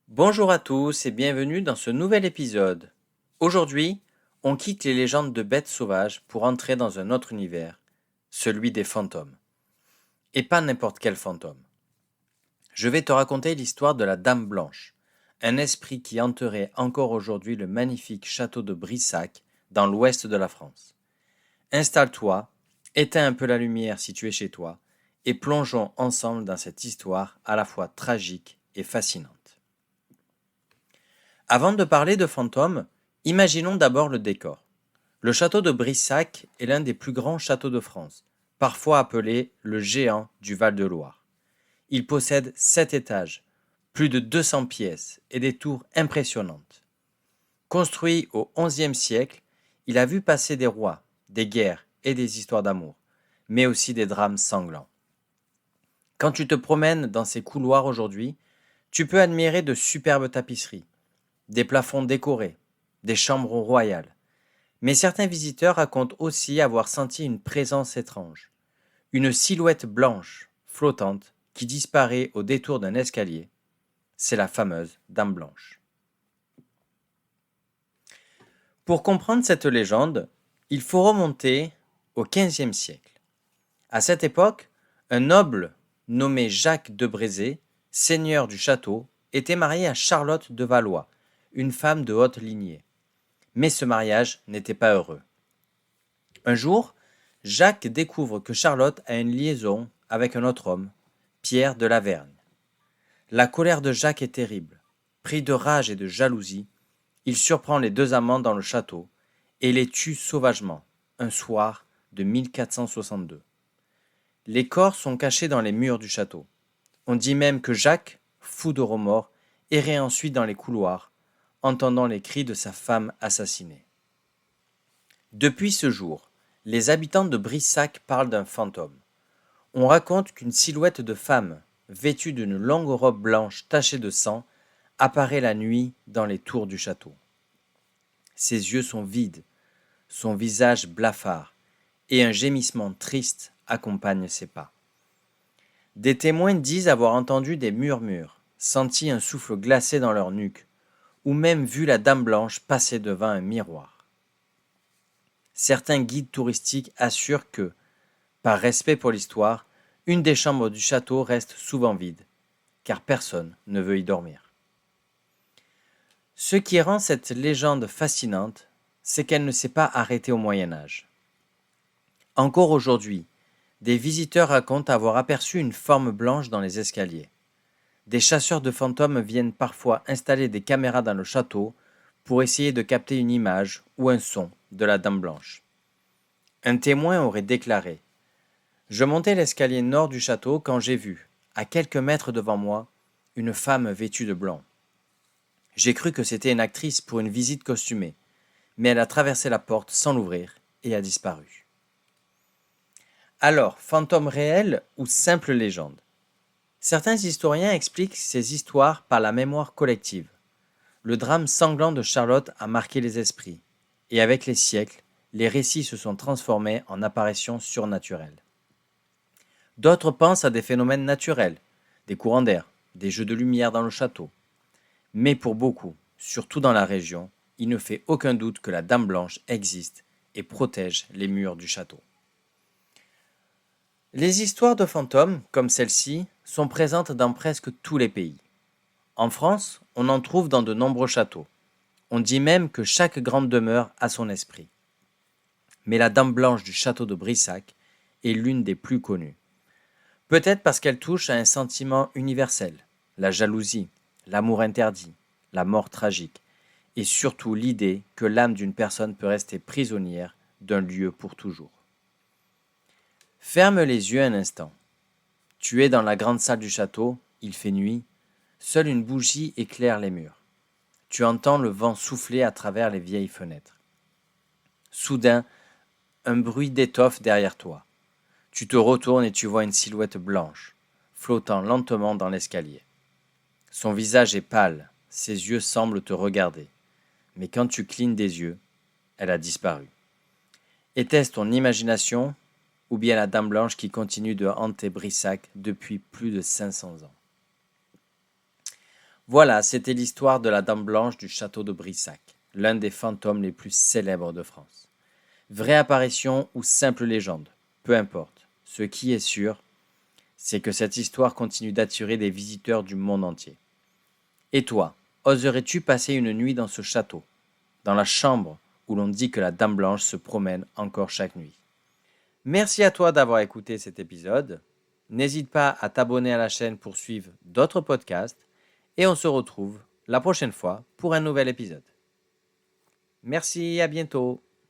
Bonjour à tous et bienvenue dans ce nouvel épisode. Aujourd'hui, on quitte les légendes de bêtes sauvages pour entrer dans un autre univers, celui des fantômes. Et pas n'importe quel fantôme. Je vais te raconter l'histoire de la Dame Blanche, un esprit qui hanterait encore aujourd'hui le magnifique château de Brissac dans l'ouest de la France. Installe-toi, éteins un peu la lumière si tu es chez toi, et plongeons ensemble dans cette histoire à la fois tragique et fascinante. Avant de parler de fantômes, imaginons d'abord le décor. Le château de Brissac est l'un des plus grands châteaux de France, parfois appelé le géant du Val-de-Loire. Il possède 7 étages, plus de 200 pièces et des tours impressionnantes. Construit au XIe siècle, il a vu passer des rois, des guerres et des histoires d'amour, mais aussi des drames sanglants. Quand tu te promènes dans ces couloirs aujourd'hui, tu peux admirer de superbes tapisseries, des plafonds décorés, des chambres royales. Mais certains visiteurs racontent aussi avoir senti une présence étrange, une silhouette blanche, flottante, qui disparaît au détour d'un escalier. C'est la fameuse Dame Blanche. Pour comprendre cette légende, il faut remonter au XVe siècle. À cette époque, un noble nommé Jacques de Brézé, seigneur du château, était marié à Charlotte de Valois, une femme de haute lignée. Mais ce mariage n'était pas heureux. Un jour, Jacques découvre que Charlotte a une liaison avec un autre homme, Pierre de Lavergne. La colère de Jacques est terrible. Pris de rage et de jalousie, il surprend les deux amants dans le château et les tue sauvagement, un soir de 1462. Les corps sont cachés dans les murs du château. On dit même que Jacques, fou de remords, errait ensuite dans les couloirs, entendant les cris de sa femme assassinée. Depuis ce jour, les habitants de Brissac parlent d'un fantôme. On raconte qu'une silhouette de femme, vêtue d'une longue robe blanche tachée de sang, apparaît la nuit dans les tours du château. Ses yeux sont vides, son visage blafard, et un gémissement triste accompagne ses pas. Des témoins disent avoir entendu des murmures, senti un souffle glacé dans leur nuque, ou même vu la Dame Blanche passer devant un miroir. Certains guides touristiques assurent que, par respect pour l'histoire, une des chambres du château reste souvent vide, car personne ne veut y dormir. Ce qui rend cette légende fascinante, c'est qu'elle ne s'est pas arrêtée au Moyen Âge. Encore aujourd'hui, des visiteurs racontent avoir aperçu une forme blanche dans les escaliers. Des chasseurs de fantômes viennent parfois installer des caméras dans le château pour essayer de capter une image ou un son de la Dame Blanche. Un témoin aurait déclaré: Je montais l'escalier nord du château quand j'ai vu, à quelques mètres devant moi, une femme vêtue de blanc. J'ai cru que c'était une actrice pour une visite costumée, mais elle a traversé la porte sans l'ouvrir et a disparu. Alors, fantôme réel ou simple légende? Certains historiens expliquent ces histoires par la mémoire collective. Le drame sanglant de Charlotte a marqué les esprits, et avec les siècles, les récits se sont transformés en apparitions surnaturelles. D'autres pensent à des phénomènes naturels, des courants d'air, des jeux de lumière dans le château. Mais pour beaucoup, surtout dans la région, il ne fait aucun doute que la Dame Blanche existe et protège les murs du château. Les histoires de fantômes, comme celle-ci, sont présentes dans presque tous les pays. En France, on en trouve dans de nombreux châteaux. On dit même que chaque grande demeure a son esprit. Mais la Dame Blanche du château de Brissac est l'une des plus connues. Peut-être parce qu'elle touche à un sentiment universel, la jalousie, l'amour interdit, la mort tragique, et surtout l'idée que l'âme d'une personne peut rester prisonnière d'un lieu pour toujours. Ferme les yeux un instant. Tu es dans la grande salle du château, il fait nuit, seule une bougie éclaire les murs. Tu entends le vent souffler à travers les vieilles fenêtres. Soudain, un bruit d'étoffe derrière toi. Tu te retournes et tu vois une silhouette blanche, flottant lentement dans l'escalier. Son visage est pâle, ses yeux semblent te regarder. Mais quand tu clignes des yeux, elle a disparu. Était-ce ton imagination ou bien la Dame Blanche qui continue de hanter Brissac depuis plus de 500 ans? Voilà, c'était l'histoire de la Dame Blanche du château de Brissac, l'un des fantômes les plus célèbres de France. Vraie apparition ou simple légende, peu importe. Ce qui est sûr, c'est que cette histoire continue d'attirer des visiteurs du monde entier. Et toi, oserais-tu passer une nuit dans ce château, dans la chambre où l'on dit que la Dame Blanche se promène encore chaque nuit? Merci à toi d'avoir écouté cet épisode. N'hésite pas à t'abonner à la chaîne pour suivre d'autres podcasts et on se retrouve la prochaine fois pour un nouvel épisode. Merci, à bientôt.